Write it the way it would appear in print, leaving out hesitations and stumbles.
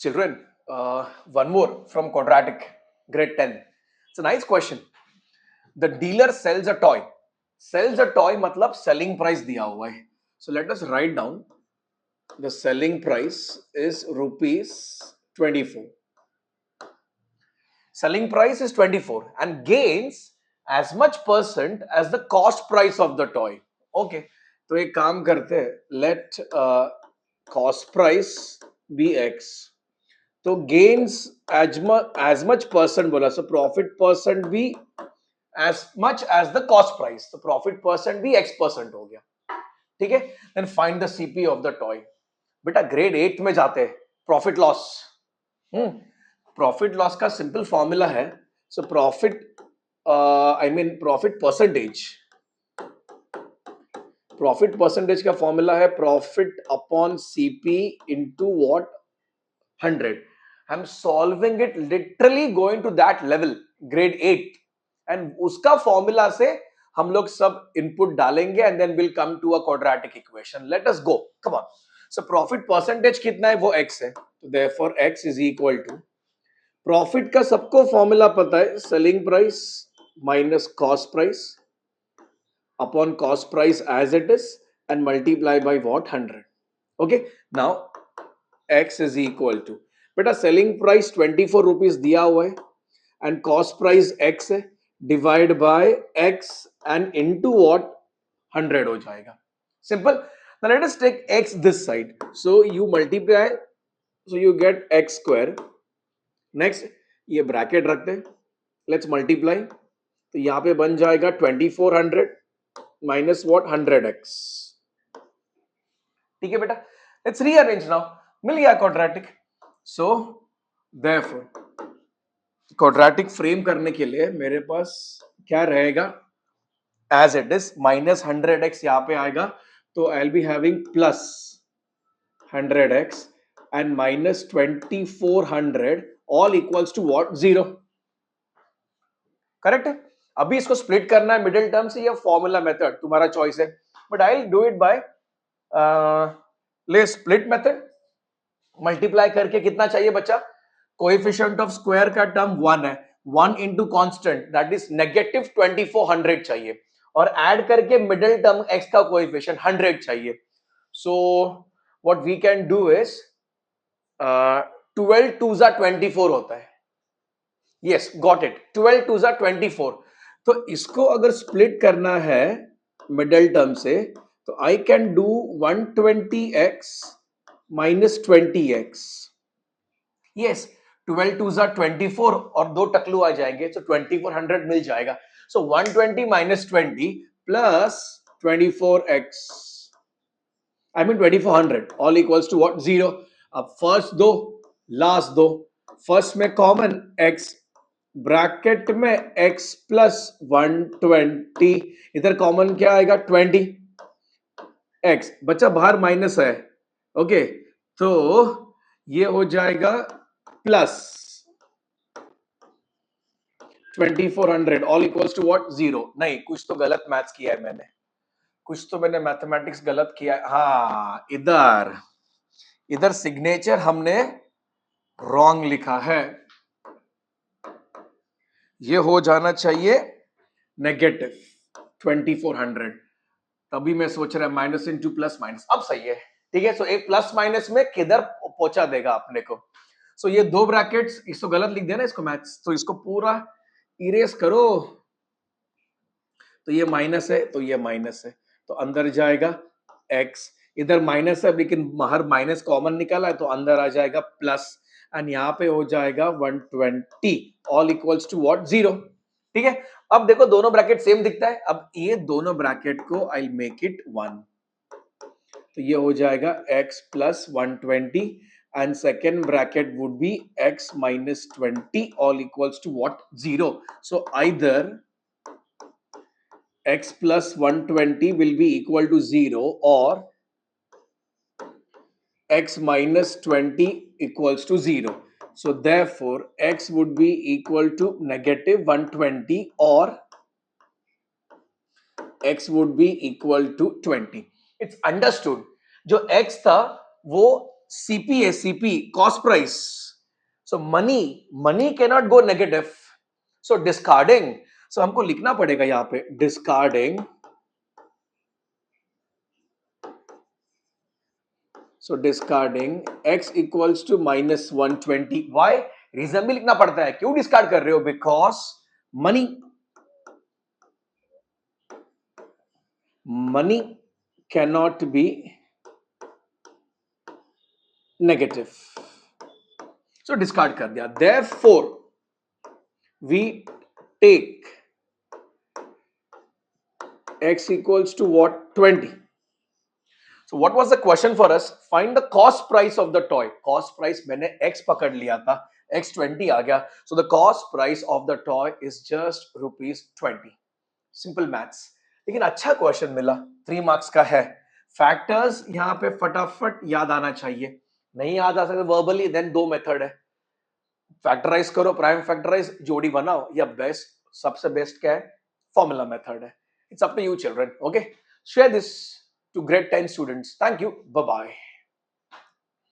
Children, one more from quadratic, grade 10. It's a nice question. The dealer sells a toy. Sells a toy मतलब selling price दिया हुआ है. So let us write down the selling price is rupees 24. Selling price is 24 and gains as much percent as the cost price of the toy. Okay. तो एक काम करते हैं. Let cost price be X. तो gains as much percent बोला, so profit percent भी as much as the cost price, तो profit percent भी X% हो गया. ठीक है. Then find the CP of the toy. बेटा ग्रेड 8 में जाते हैं. Profit loss. प्रॉफिट लॉस का सिंपल फॉर्मूला है. So profit profit percentage. Profit percentage का फॉर्मूला है profit upon CP into what 100. I'm solving it literally going to that level, grade 8, and उसका formula से हम लोग सब इनपुट डालेंगे and then we'll come to a quadratic equation. Let us go. Come on. So profit percentage कितना है? वो x है. तो therefore x is equal to profit का सबको फॉर्मूला पता है, selling price minus cost price upon cost price as it is and multiply by what? 100. Okay. Now x is equal to, बेटा सेलिंग प्राइस 24 रुपीज दिया हुआ है and cost price x है, divide by x and into what 100 हो जाएगा. Simple. Now let us take x this side. So you multiply, so you get x square. Next ये bracket रखते हैं. लेट्स मल्टीप्लाई. तो यहां पे बन जाएगा 2400 माइनस व्हाट 100x. ठीक है बेटा. Let's rearrange now. मिल गया quadratic. So therefore quadratic frame करने के लिए मेरे पास क्या रहेगा? As it is minus 100x यहां पे आएगा. तो I will be having plus 100x and minus 2400 all equals to what? 0. Correct है. अभी इसको स्प्लिट करना है मिडिल टर्म से या फॉर्मूला मेथड, तुम्हारा चॉइस है. But I will do it by ले स्प्लिट मेथड. मल्टीप्लाई करके कितना चाहिए बच्चा? कोएफिशिएंट ऑफ स्क्वायर का टर्म 1 है. 1 into constant that is negative 2400 चाहिए. और ऐड करके मिडिल टर्म x का कोएफिशिएंट 100 चाहिए. So what we can do is 12 2 जा 24 होता है. Yes got it. 12 2 जा 24. तो इसको अगर स्प्लिट करना है मिडिल टर्म से तो I can do 120x minus 20x. Yes 12 2 जा 24 और दो टकलू आ जाएंगे तो 2400 मिल जाएगा. So 120 minus 20 plus 24x I mean 2400 all equals to what? 0. अब फर्स्ट दो लास्ट दो. फर्स्ट में कॉमन x, ब्रैकेट में x प्लस 120, इधर कॉमन क्या आएगा? 20x. बच्चा बाहर माइनस है. ओके तो ये हो जाएगा plus 2400 all equals to what? 0. नहीं, कुछ तो गलत मैथ्स किया है मैंने. कुछ तो मैंने मैथमेटिक्स गलत किया है. हाँ, इधर सिग्नेचर हमने रॉन्ग लिखा है. ये हो जाना चाहिए नेगेटिव 2400. तभी मैं सोच रहा माइनस इंटू प्लस माइनस. अब सही है. ठीक है. सो एक प्लस माइनस में किधर पहुंचा देगा अपने को. सो ये दो ब्रैकेट्स, इसको गलत लिख दिया ना इसको मैथ्स, तो इसको पूरा इरेज करो. तो ये माइनस है तो ये माइनस है तो अंदर जाएगा x. इधर माइनस है लेकिन बाहर माइनस कॉमन निकाला है तो अंदर आ जाएगा प्लस एंड यहाँ पे हो जाएगा 120 ऑल इक्वल्स टू व्हाट? 0. ठीक है. अब देखो दोनों ब्रैकेट सेम दिखता है. अब ये दोनों ब्रैकेट को आई मेक इट 1. तो ये हो जाएगा x plus 120 and second bracket would be x minus 20 all equals to what? 0. So either x plus 120 will be equal to 0 or x minus 20 equals to 0. So therefore x would be equal to negative 120 or x would be equal to 20. It's understood. जो x था वो CP है, CP cost price. So money cannot go negative. So discarding. So हमको लिखना पड़ेगा यहाँ पे discarding. So discarding x equals to minus 120. Why? Reason भी लिखना पड़ता है. क्यों discard कर रहे हो? Because money cannot be negative. So discard कर दिया. Therefore, we take x equals to what? 20. So what was the question for us? Find the cost price of the toy. Cost price मैंने x पकड़ लिया था, x 20 आ गया. So the cost price of the toy is just rupees 20. Simple maths. लेकिन अच्छा question मिला, 3 marks का है. फैक्टर्स यहाँ पे फटाफट याद आना चाहिए. नहीं याद आ सकते वर्बली, देन दो मेथड है. फैक्टराइज करो, प्राइम फैक्टराइज, जोड़ी बनाओ, या बेस्ट, सबसे बेस्ट क्या है? फॉर्मूला मेथड है. It's up to you children. Okay, share this to grade 10 students. Thank you. Bye bye.